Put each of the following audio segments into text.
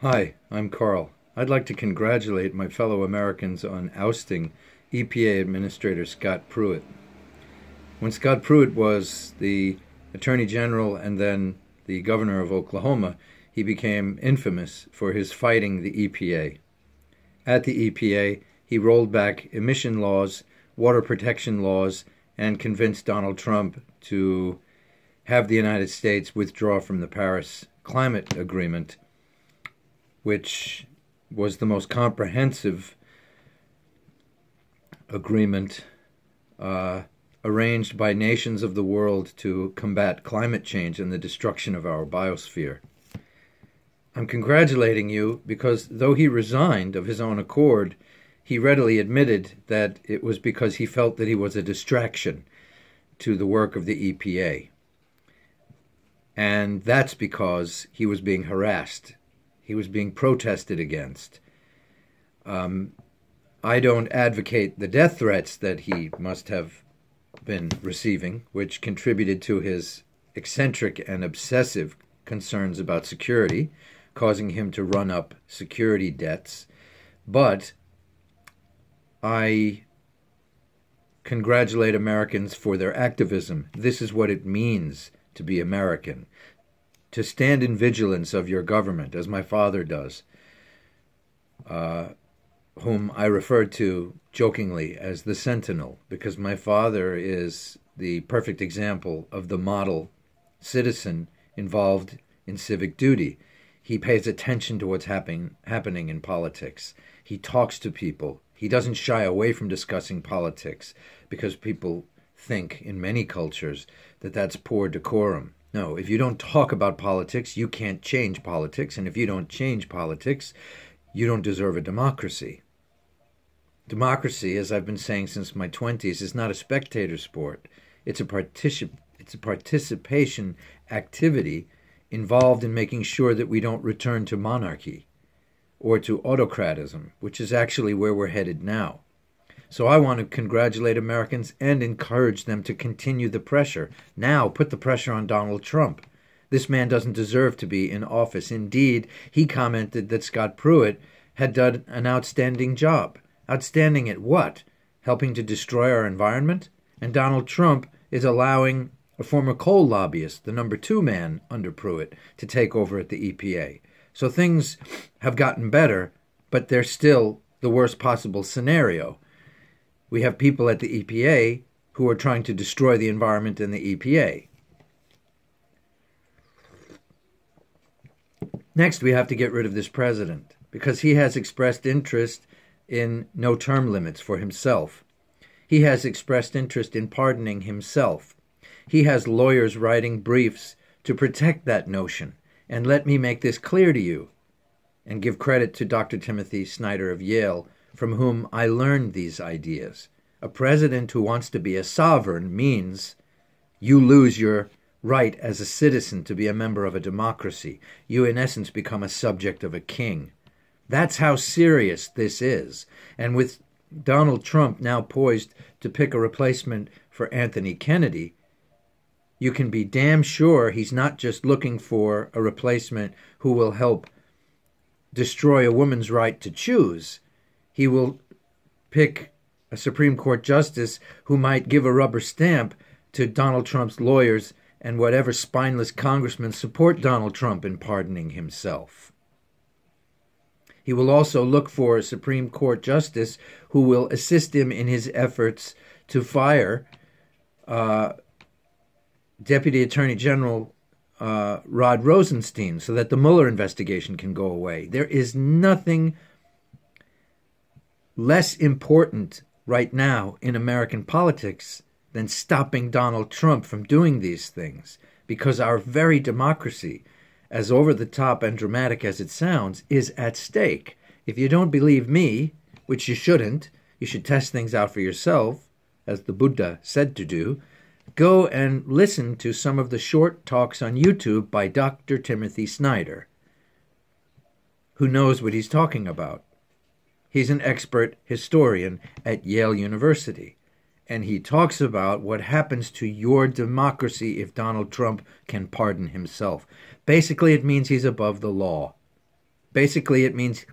Hi, I'm Carl. I'd like to congratulate my fellow Americans on ousting EPA Administrator Scott Pruitt. When Scott Pruitt was the Attorney General and then the Governor of Oklahoma, he became infamous for his fighting the EPA. At the EPA, he rolled back emission laws, water protection laws, and convinced Donald Trump to have the United States withdraw from the Paris Climate Agreement, which was the most comprehensive agreement arranged by nations of the world to combat climate change and the destruction of our biosphere. I'm congratulating you because though he resigned of his own accord, he readily admitted that it was because he felt that he was a distraction to the work of the EPA. And that's because he was being harassed. He was being protested against. I don't advocate the death threats that he must have been receiving, which contributed to his eccentric and obsessive concerns about security, causing him to run up security debts. But I congratulate Americans for their activism. This is what it means to be American. To stand in vigilance of your government, as my father does, whom I referred to jokingly as the Sentinel, because my father is the perfect example of the model citizen involved in civic duty. He pays attention to what's happening in politics. He talks to people. He doesn't shy away from discussing politics because people think in many cultures that that's poor decorum. No, if you don't talk about politics, you can't change politics. And if you don't change politics, you don't deserve a democracy. Democracy, as I've been saying since my 20s, is not a spectator sport. It's a participation activity involved in making sure that we don't return to monarchy or to autocratism, which is actually where we're headed now. So I want to congratulate Americans and encourage them to continue the pressure. Now, put the pressure on Donald Trump. This man doesn't deserve to be in office. Indeed, he commented that Scott Pruitt had done an outstanding job. Outstanding at what? Helping to destroy our environment? And Donald Trump is allowing a former coal lobbyist, the number 2 man under Pruitt, to take over at the EPA. So things have gotten better, but they're still the worst possible scenario. We have people at the EPA who are trying to destroy the environment in the EPA. Next, we have to get rid of this president because he has expressed interest in no term limits for himself. He has expressed interest in pardoning himself. He has lawyers writing briefs to protect that notion. And let me make this clear to you and give credit to Dr. Timothy Snyder of Yale, from whom I learned these ideas. A president who wants to be a sovereign means you lose your right as a citizen to be a member of a democracy. You, in essence, become a subject of a king. That's how serious this is. And with Donald Trump now poised to pick a replacement for Anthony Kennedy, you can be damn sure he's not just looking for a replacement who will help destroy a woman's right to choose. He will pick a Supreme Court justice who might give a rubber stamp to Donald Trump's lawyers and whatever spineless congressmen support Donald Trump in pardoning himself. He will also look for a Supreme Court justice who will assist him in his efforts to fire Deputy Attorney General Rod Rosenstein so that the Mueller investigation can go away. There is nothing less important right now in American politics than stopping Donald Trump from doing these things, because our very democracy, as over-the-top and dramatic as it sounds, is at stake. If you don't believe me, which you shouldn't, you should test things out for yourself, as the Buddha said to do, go and listen to some of the short talks on YouTube by Dr. Timothy Snyder, who knows what he's talking about. He's an expert historian at Yale University, and he talks about what happens to your democracy if Donald Trump can pardon himself. Basically, it means he's above the law. Basically, it means,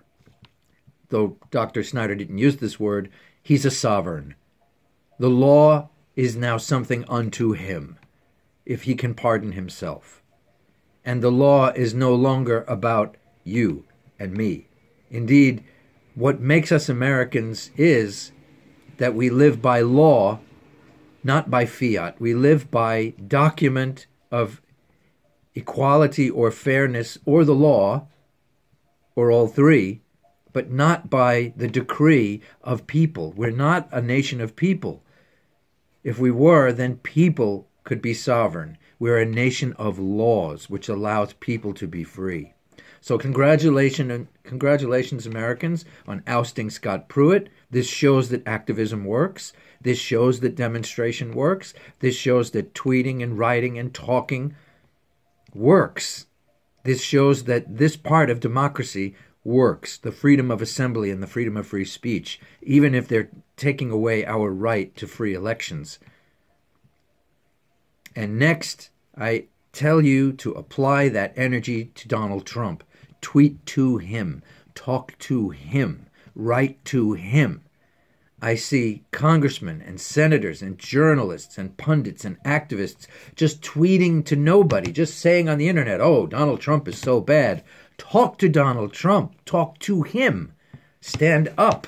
though Dr. Snyder didn't use this word, he's a sovereign. The law is now something unto him, if he can pardon himself. And the law is no longer about you and me. Indeed, what makes us Americans is that we live by law, not by fiat. We live by document of equality or fairness or the law, or all three, but not by the decree of people. We're not a nation of people. If we were, then people could be sovereign. We're a nation of laws, which allows people to be free. So congratulations, Americans, on ousting Scott Pruitt. This shows that activism works. This shows that demonstration works. This shows that tweeting and writing and talking works. This shows that this part of democracy works, the freedom of assembly and the freedom of free speech, even if they're taking away our right to free elections. And next, I tell you to apply that energy to Donald Trump. Tweet to him, talk to him, write to him. I see congressmen and senators and journalists and pundits and activists just tweeting to nobody, just saying on the internet, oh, Donald Trump is so bad. Talk to Donald Trump. Talk to him. Stand up.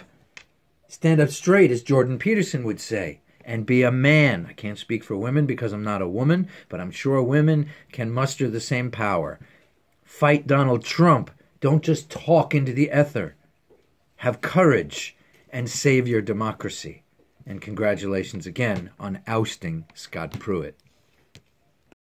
Stand up straight, as Jordan Peterson would say, and be a man. I can't speak for women because I'm not a woman, but I'm sure women can muster the same power. Fight Donald Trump. Don't just talk into the ether. Have courage and save your democracy. And congratulations again on ousting Scott Pruitt.